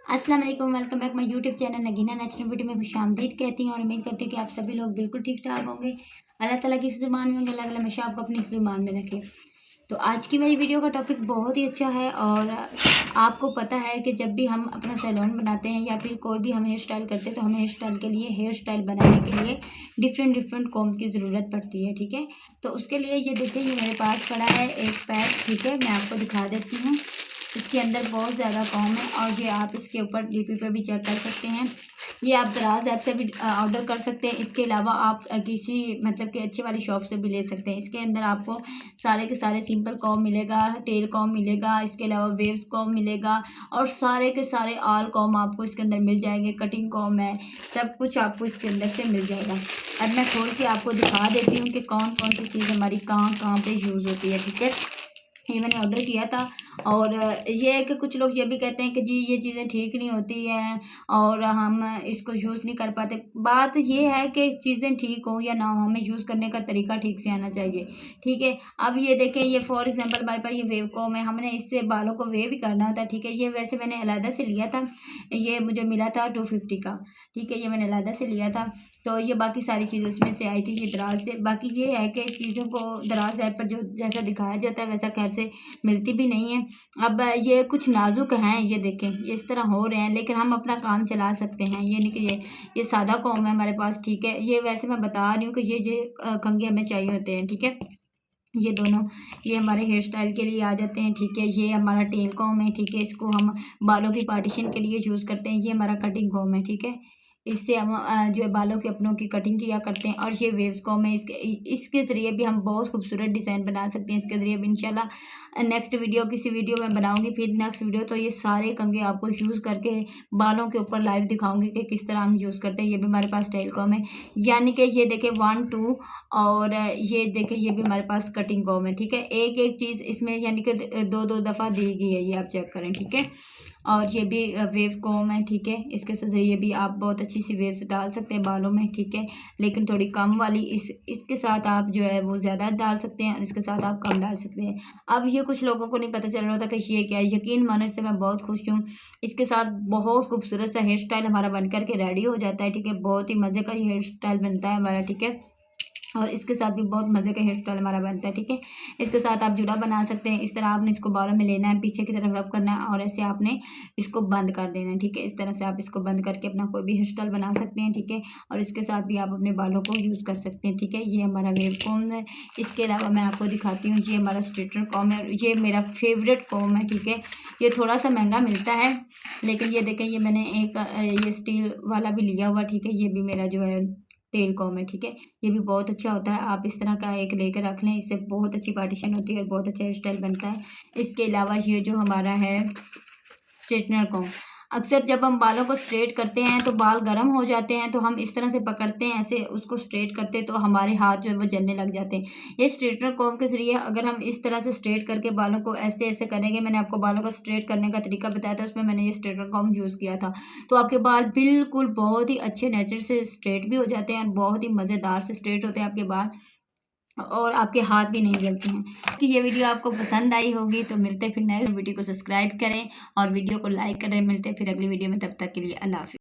अस्सलाम वालेकुम, welcome back my YouTube channel Nagina natural beauty में खुशामदीद कहती हूँ और उम्मीद करती हूँ कि आप सभी लोग बिल्कुल ठीक ठाक होंगे। अल्लाह ताला की ज़ुबान में होंगे, अल्लाह ताला हमेशा आपको अपनी ज़ुबान में रखे। तो आज की मेरी वीडियो का टॉपिक बहुत ही अच्छा है और आपको पता है कि जब भी हम अपना सैलून बनाते हैं या फिर कोई भी हम हेयर स्टाइल करते हैं तो हमें हेयर स्टाइल के लिए हेयर स्टाइल बनाने के लिए डिफरेंट डिफरेंट कॉम्ब की ज़रूरत पड़ती है, ठीक है। तो उसके लिए ये देखिए, ये मेरे पास पड़ा है एक पैक, ठीक है। मैं आपको दिखा देती हूँ। इसके अंदर बहुत ज़्यादा कॉम्ब है और ये आप इसके ऊपर डीपी पे भी चेक कर सकते हैं। ये आप दराज ऐप से भी ऑर्डर कर सकते हैं। इसके अलावा आप किसी मतलब कि अच्छी वाली शॉप से भी ले सकते हैं। इसके अंदर आपको सारे के सारे सिंपल कॉम्ब मिलेगा, टेल कॉम्ब मिलेगा, इसके अलावा वेव्स कॉम्ब मिलेगा और सारे के सारे ऑल कॉम्ब आपको इसके अंदर मिल जाएंगे। कटिंग कॉम्ब है, सब कुछ आपको इसके अंदर से मिल जाएगा। अब मैं खोल के आपको दिखा देती हूँ कि कौन कौन सी चीज़ हमारी कहाँ कहाँ पे यूज़ होती है, ठीक है। ये मैंने ऑर्डर किया था और ये है कि कुछ लोग ये भी कहते हैं कि जी ये चीज़ें ठीक नहीं होती हैं और हम इसको यूज़ नहीं कर पाते। बात ये है कि चीज़ें ठीक हो या ना हो, हमें यूज़ करने का तरीका ठीक से आना चाहिए, ठीक है। अब ये देखें, ये फॉर एग्जांपल हमारे पास ये वेव कॉम है, हमने इससे बालों को वेव ही करना होता है, ठीक है। ये वैसे मैंने अलहदा से लिया था, ये मुझे मिला था 250 का, ठीक है। ये मैंने अलहदा से लिया था। तो ये बाकी सारी चीज़ें उसमें से आई थी, ये दराज से। बाकी ये है कि चीज़ों को दराज ऐप पर जो जैसा दिखाया जाता है वैसा खैर से मिलती भी नहीं है। अब ये कुछ नाजुक हैं, ये देखें, ये इस तरह हो रहे हैं, लेकिन हम अपना काम चला सकते हैं। ये नहीं कि ये सादा कॉम्ब है हमारे पास, ठीक है। ये वैसे मैं बता रही हूँ कि ये कंघे हमें चाहिए होते हैं, ठीक है। ये दोनों ये हमारे हेयर स्टाइल के लिए आ जाते हैं, ठीक है। ये हमारा टेल कॉम्ब है, ठीक है। इसको हम बालों की पार्टीशन के लिए यूज़ करते हैं। ये हमारा कटिंग कॉम्ब है, ठीक है। इससे हम जो है बालों के अपनों की कटिंग किया करते हैं। और ये वेव्स कॉम्ब है, इसके ज़रिए भी हम बहुत खूबसूरत डिज़ाइन बना सकते हैं। इसके ज़रिए भी इंशाल्लाह नेक्स्ट वीडियो किसी वीडियो में बनाऊंगी, फिर नेक्स्ट वीडियो तो ये सारे कंघे आपको यूज़ करके बालों के ऊपर लाइव दिखाऊंगी कि किस तरह हम यूज़ करते हैं। ये भी हमारे पास टेल कॉम्ब है, यानी कि ये देखें 1 2 और ये देखें, ये भी हमारे पास कटिंग कॉम्ब है, ठीक है। एक एक चीज़ इसमें यानी कि दो दो दफ़ा दी गई है, ये आप चेक करें, ठीक है। और ये भी वेव कॉम्ब है, ठीक है। इसके ज़रिए भी आप बहुत अच्छी सी वेव्स डाल सकते हैं बालों में, ठीक है। लेकिन थोड़ी कम वाली इसके साथ आप जो है वो ज़्यादा डाल सकते हैं और इसके साथ आप कम डाल सकते हैं। अब ये कुछ लोगों को नहीं पता चल रहा था कि ये क्या है। यकीन मानो, इससे मैं बहुत खुश हूँ। इसके साथ बहुत खूबसूरत सा हेयर स्टाइल हमारा बन कर के रेडी हो जाता है, ठीक है। बहुत ही मज़े का हेयर स्टाइल बनता है हमारा, ठीक है। और इसके साथ भी बहुत मज़े का हेयर स्टाइल हमारा बनता है, ठीक है। इसके साथ आप जुड़ा बना सकते हैं। इस तरह आपने इसको बालों में लेना है, पीछे की तरफ रब करना है और ऐसे आपने इसको बंद कर देना है, ठीक है। इस तरह से आप इसको बंद करके अपना कोई भी हेयर स्टाइल बना सकते हैं, ठीक है। और इसके साथ भी आप अपने बालों को यूज़ कर सकते हैं, ठीक है। ये हमारा वेव कॉम्ब है। इसके अलावा मैं आपको दिखाती हूँ, ये हमारा स्ट्रेटनर कॉम्ब है। ये मेरा फेवरेट कॉम्ब है, ठीक है। ये थोड़ा सा महंगा मिलता है, लेकिन ये देखें, ये मैंने एक ये स्टील वाला भी लिया हुआ, ठीक है। ये भी मेरा जो है टेल कॉम्ब है, ठीक है। ये भी बहुत अच्छा होता है। आप इस तरह का एक लेकर रख लें, इससे बहुत अच्छी पार्टीशन होती है और बहुत अच्छा हेयर स्टाइल बनता है। इसके अलावा ये जो हमारा है स्ट्रेटनर कॉम्ब, अक्सर जब हम बालों को स्ट्रेट करते हैं तो बाल गर्म हो जाते हैं, तो हम इस तरह से पकड़ते हैं, ऐसे उसको स्ट्रेट करते हैं तो हमारे हाथ जो है वो जलने लग जाते हैं। ये स्ट्रेटनर कॉम्ब के ज़रिए अगर हम इस तरह से स्ट्रेट करके बालों को ऐसे ऐसे करेंगे, मैंने आपको बालों को स्ट्रेट करने का तरीका बताया था, उसमें मैंने ये स्ट्रेटनर कॉम्ब यूज़ किया था। तो आपके बाल बिल्कुल बहुत ही अच्छे नेचर से स्ट्रेट भी हो जाते हैं और बहुत ही मज़ेदार से स्ट्रेट होते हैं आपके बाल और आपके हाथ भी नहीं जलते हैं। कि ये वीडियो आपको पसंद आई होगी तो मिलते हैं फिर नेक्स्ट वीडियो को सब्सक्राइब करें और वीडियो को लाइक करें। मिलते हैं फिर अगली वीडियो में, तब तक के लिए अल्लाह हाफ़िज़।